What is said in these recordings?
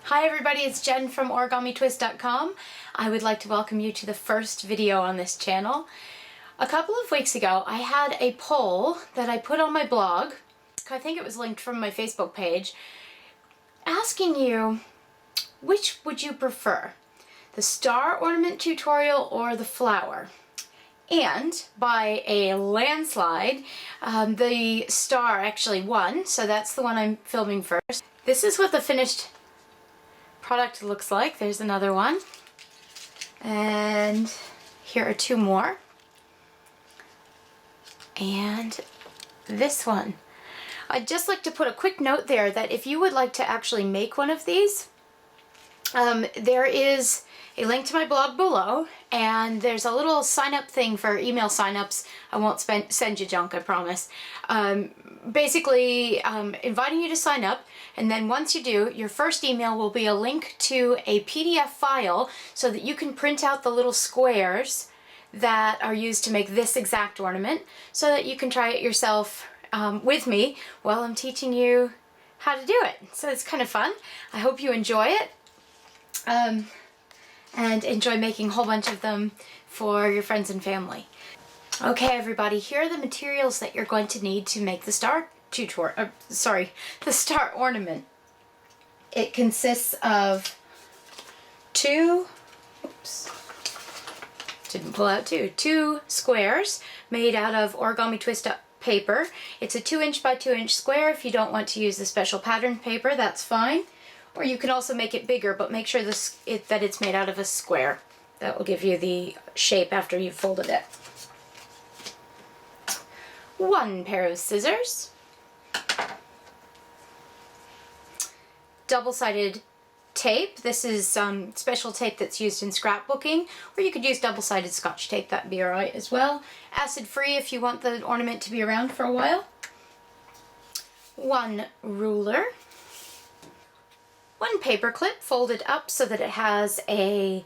Hi everybody, it's Jen from OriGamiTwist.com. I would like to welcome you to the first video on this channel. A couple of weeks ago I had a poll that I put on my blog, I think it was linked from my Facebook page, asking you which would you prefer, the star ornament tutorial or the flower? And by a landslide, the star actually won, so that's the one I'm filming first. This is what the finished product looks like. There's another one. And here are two more. And this one. I'd just like to put a quick note there that if you would like to actually make one of these, there is a link to my blog below, and there's a little sign-up thing for email sign-ups. I won't send you junk, I promise. Basically, inviting you to sign up, and then once you do, your first email will be a link to a PDF file so that you can print out the little squares that are used to make this exact ornament, so that you can try it yourself with me while I'm teaching you how to do it. So it's kind of fun. I hope you enjoy it. And enjoy making a whole bunch of them for your friends and family. Okay everybody, here are the materials that you're going to need to make the star the star ornament. It consists of two squares made out of Origami Twist paper. It's a 2" by 2" square. If you don't want to use the special pattern paper, that's fine. Or you can also make it bigger, but make sure that it's made out of a square. That will give you the shape after you've folded it. One pair of scissors. Double-sided tape. This is special tape that's used in scrapbooking, or you could use double-sided Scotch tape, that'd be alright as well. Acid-free if you want the ornament to be around for a while. One ruler. One paper clip folded up so that it has a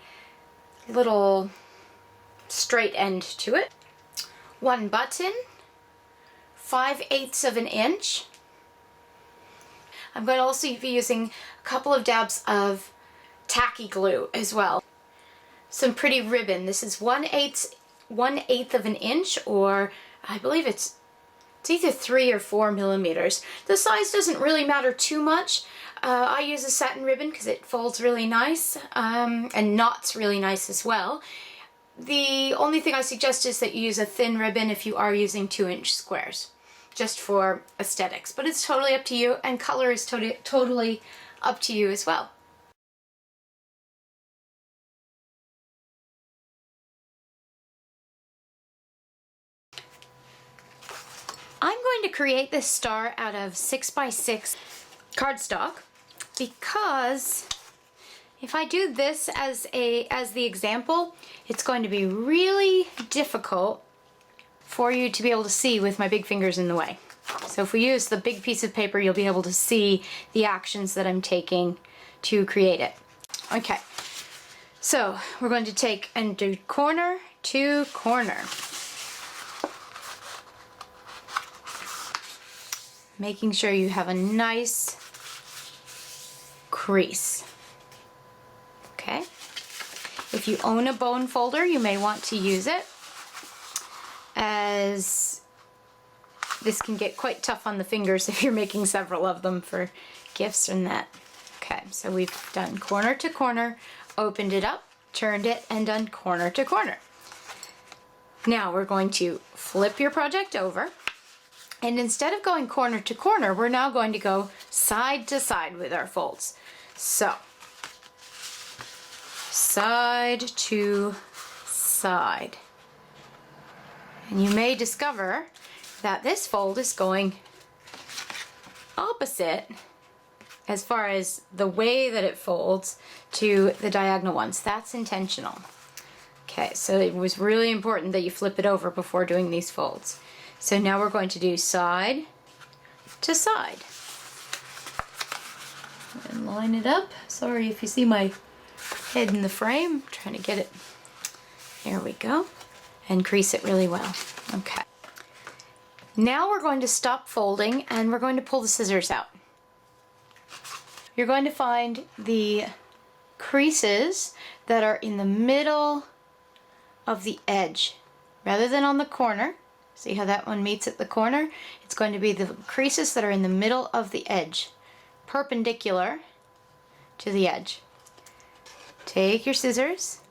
little straight end to it. One button, 5/8 of an inch. I'm going to also be using a couple of dabs of tacky glue as well. Some pretty ribbon. This is 1/8 of an inch, or I believe it's either 3 or 4 millimeters. The size doesn't really matter too much. I use a satin ribbon because it folds really nice and knots really nice as well. The only thing I suggest is that you use a thin ribbon if you are using 2" squares, just for aesthetics. But it's totally up to you, and color is totally up to you as well. I'm going to create this star out of 6x6 cardstock, because if I do this as the example, it's going to be really difficult for you to be able to see with my big fingers in the way. So if we use the big piece of paper, you'll be able to see the actions that I'm taking to create it. Okay, so we're going to take and do corner to corner, making sure you have a nice crease. Okay, if you own a bone folder, you may want to use it, as this can get quite tough on the fingers if you're making several of them for gifts and that. Okay, so we've done corner to corner, opened it up, turned it, and done corner to corner. Now we're going to flip your project over, and instead of going corner to corner, we're now going to go side to side with our folds. So, side to side. And you may discover that this fold is going opposite as far as the way that it folds to the diagonal ones. That's intentional. Okay, so it was really important that you flip it over before doing these folds. So now we're going to do side to side. And line it up. Sorry if you see my head in the frame. I'm trying to get it. There we go. And crease it really well. Okay. Now we're going to stop folding and we're going to pull the scissors out. you're going to find the creases that are in the middle of the edge rather than on the corner. See how that one meets at the corner? It's going to be the creases that are in the middle of the edge, perpendicular to the edge. Take your scissors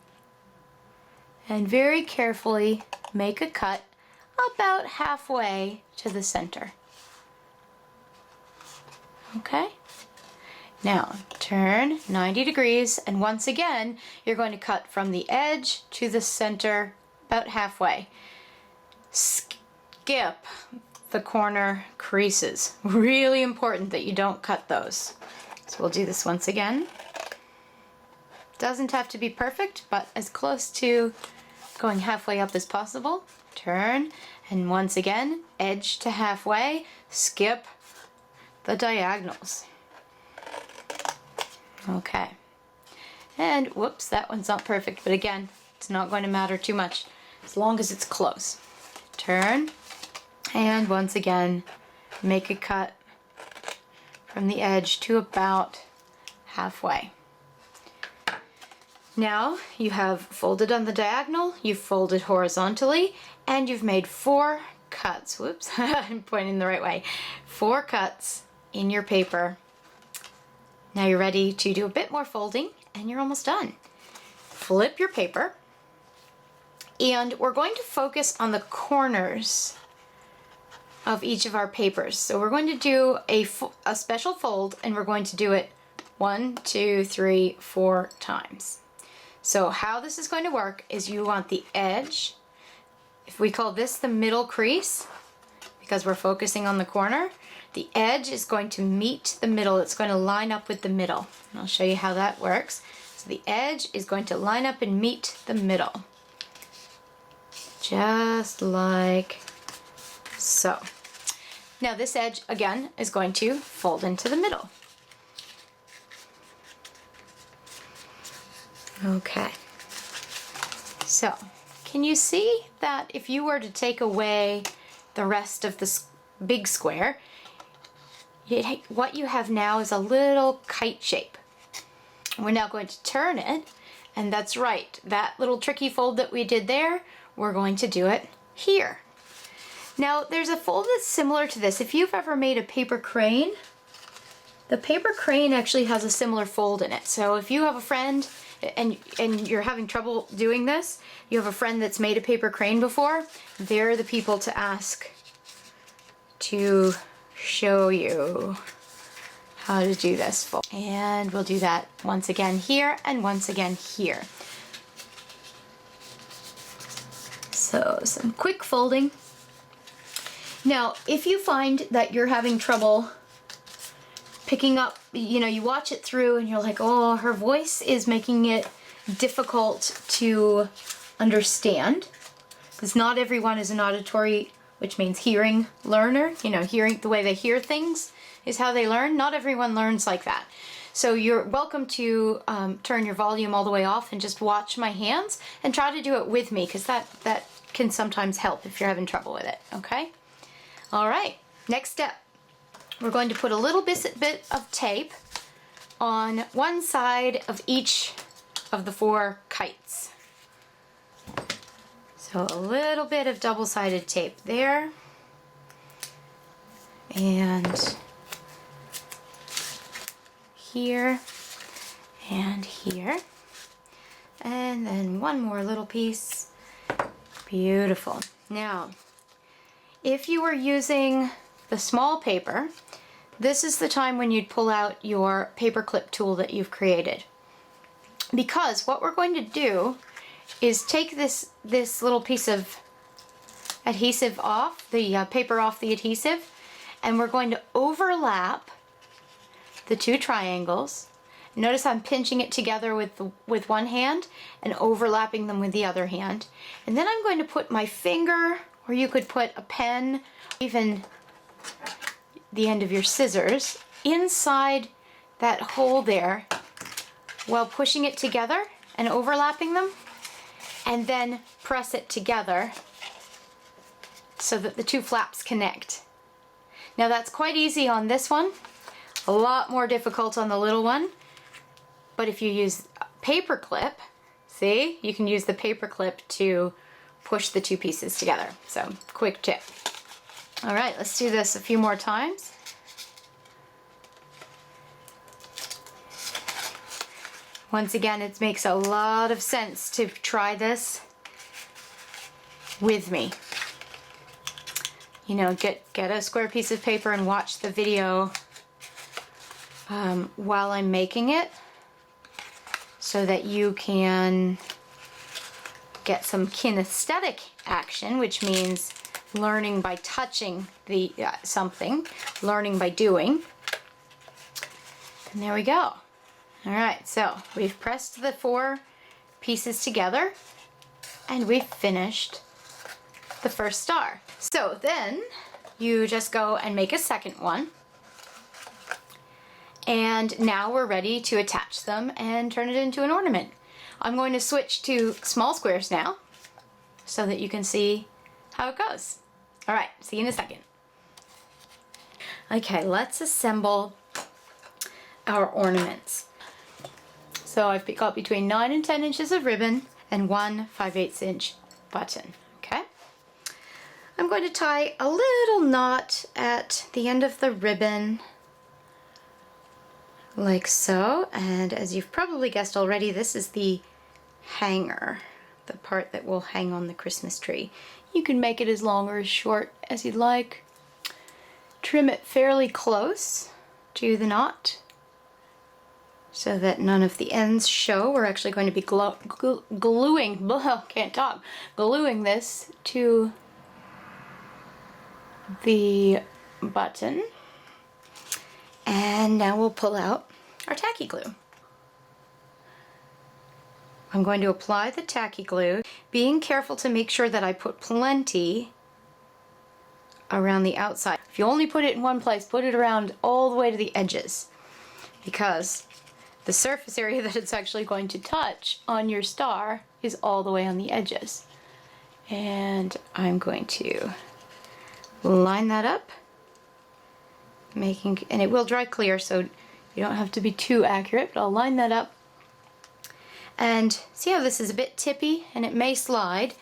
and very carefully make a cut about halfway to the center. Okay? Now turn 90 degrees, and once again you're going to cut from the edge to the center about halfway. Skip the corner creases. Really important that you don't cut those. So we'll do this once again. Doesn't have to be perfect, but as close to going halfway up as possible. Turn, and once again, edge to halfway, skip the diagonals. Okay. And whoops, that one's not perfect, but again, it's not going to matter too much as long as it's close. Turn, and once again, make a cut from the edge to about halfway. Now you have folded on the diagonal, you've folded horizontally, and you've made 4 cuts. Whoops, I'm pointing the right way. 4 cuts in your paper. Now you're ready to do a bit more folding, and you're almost done. Flip your paper, and we're going to focus on the corners of each of our papers. So we're going to do a special fold, and we're going to do it 1, 2, 3, 4 times. So how this is going to work is you want the edge, if we call this the middle crease, because we're focusing on the corner, the edge is going to meet the middle. It's going to line up with the middle. And I'll show you how that works. So the edge is going to line up and meet the middle. Just like so. Now this edge, again, is going to fold into the middle. Okay. So, can you see that if you were to take away the rest of the big square, what you have now is a little kite shape. We're now going to turn it, and that's right, that little tricky fold that we did there, we're going to do it here. Now there's a fold that's similar to this. If you've ever made a paper crane, the paper crane actually has a similar fold in it. So if you have a friend and you're having trouble doing this, you have a friend that's made a paper crane before, they're the people to ask to show you how to do this fold. And we'll do that once again here and once again here. So some quick folding. Now, if you find that you're having trouble picking up, you watch it through and you're like, oh, her voice is making it difficult to understand, because not everyone is an auditory, which means hearing learner. Hearing, the way they hear things is how they learn. Not everyone learns like that. So you're welcome to turn your volume all the way off and just watch my hands and try to do it with me, because that can sometimes help if you're having trouble with it, okay? All right, next step. We're going to put a little bit of tape on one side of each of the 4 kites. So a little bit of double-sided tape there. And here and here. And then one more little piece. Beautiful. Now, if you were using the small paper, this is the time when you'd pull out your paper clip tool that you've created. Because what we're going to do is take this little piece of adhesive off, the paper off the adhesive, and we're going to overlap the 2 triangles. Notice I'm pinching it together with one hand and overlapping them with the other hand. And then I'm going to put my finger, or you could put a pen, even the end of your scissors, inside that hole there while pushing it together and overlapping them, and then press it together so that the 2 flaps connect. Now that's quite easy on this one. A lot more difficult on the little one, but if you use a paper clip, see, you can use the paper clip to push the two pieces together. So, quick tip. All right, let's do this a few more times. Once again, it makes a lot of sense to try this with me. You know, get a square piece of paper and watch the video while I'm making it, so that you can get some kinesthetic action, which means learning by touching the something, learning by doing. And there we go. All right, so we've pressed the 4 pieces together and we've finished the first star. So then you just go and make a second one. And now we're ready to attach them and turn it into an ornament. I'm going to switch to small squares now so that you can see how it goes. All right, see you in a second. Okay, let's assemble our ornaments. So I've got between 9 and 10 inches of ribbon and 1 5/8 inch button, okay? I'm going to tie a little knot at the end of the ribbon, like so. And as you've probably guessed already, this is the hanger, the part that will hang on the Christmas tree. You can make it as long or as short as you'd like. Trim it fairly close to the knot so that none of the ends show. We're actually going to be gluing this to the button. And now we'll pull out our tacky glue. I'm going to apply the tacky glue, being careful to make sure that I put plenty around the outside. If you only put it in one place, put it around all the way to the edges, because the surface area that it's actually going to touch on your star is all the way on the edges. And I'm going to line that up, and it will dry clear, so you don't have to be too accurate, but I'll line that up. And see how this is a bit tippy and it may slide?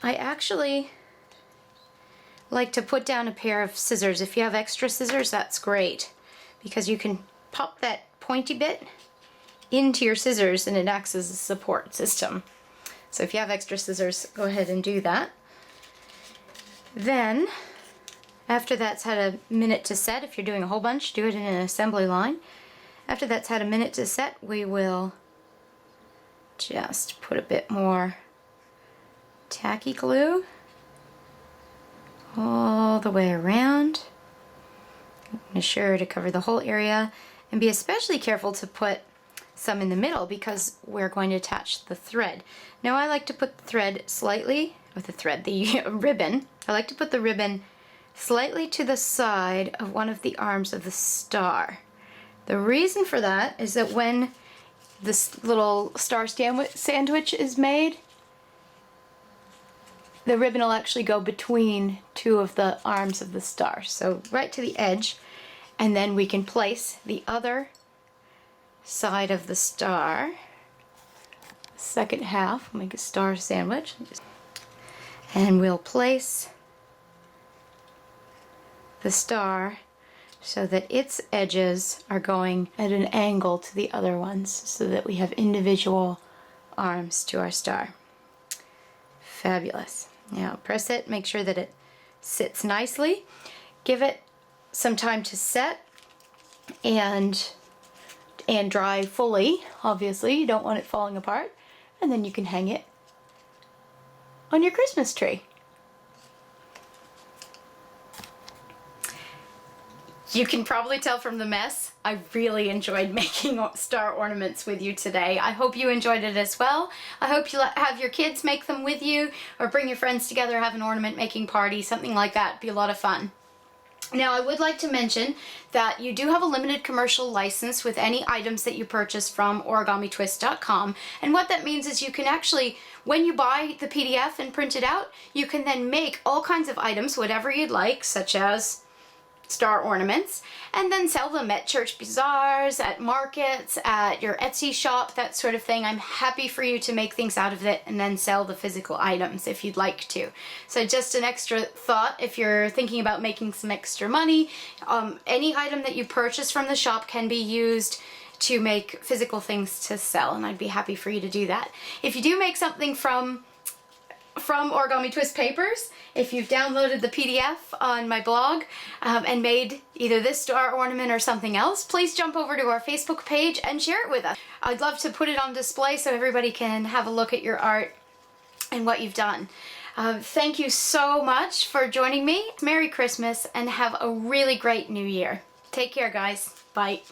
I actually like to put down a pair of scissors. If you have extra scissors, that's great, because you can pop that pointy bit into your scissors and it acts as a support system. So if you have extra scissors, go ahead and do that. Then, after that's had a minute to set, if you're doing a whole bunch, do it in an assembly line. After that's had a minute to set, we will just put a bit more tacky glue all the way around. Be sure to cover the whole area, and be especially careful to put some in the middle because we're going to attach the thread. Now I like to put the thread slightly, the ribbon. I like to put the ribbon slightly to the side of one of the arms of the star. The reason for that is that when this little star sandwich is made, the ribbon will actually go between 2 of the arms of the star. So right to the edge, and then we can place the other side of the star, second half, we'll make a star sandwich, and we'll place the star so that its edges are going at an angle to the other ones, so that we have individual arms to our star. Fabulous. Now press it, make sure that it sits nicely. Give it some time to set and dry fully. Obviously, you don't want it falling apart. And then you can hang it on your Christmas tree. You can probably tell from the mess, I really enjoyed making star ornaments with you today. I hope you enjoyed it as well. I hope you have your kids make them with you, or bring your friends together, have an ornament making party, something like that. It'd be a lot of fun. Now I would like to mention that you do have a limited commercial license with any items that you purchase from OrigamiTwist.com, and what that means is you can actually, when you buy the PDF and print it out, you can then make all kinds of items, whatever you'd like, such as star ornaments, and then sell them at church bazaars, at markets, at your Etsy shop, that sort of thing. I'm happy for you to make things out of it and then sell the physical items if you'd like to. So just an extra thought if you're thinking about making some extra money. Any item that you purchase from the shop can be used to make physical things to sell, and I'd be happy for you to do that. If you do make something from Origami Twist Papers, if you've downloaded the PDF on my blog and made either this star ornament or something else, please jump over to our Facebook page and share it with us. I'd love to put it on display so everybody can have a look at your art and what you've done. Thank you so much for joining me. Merry Christmas and have a really great New Year. Take care, guys. Bye.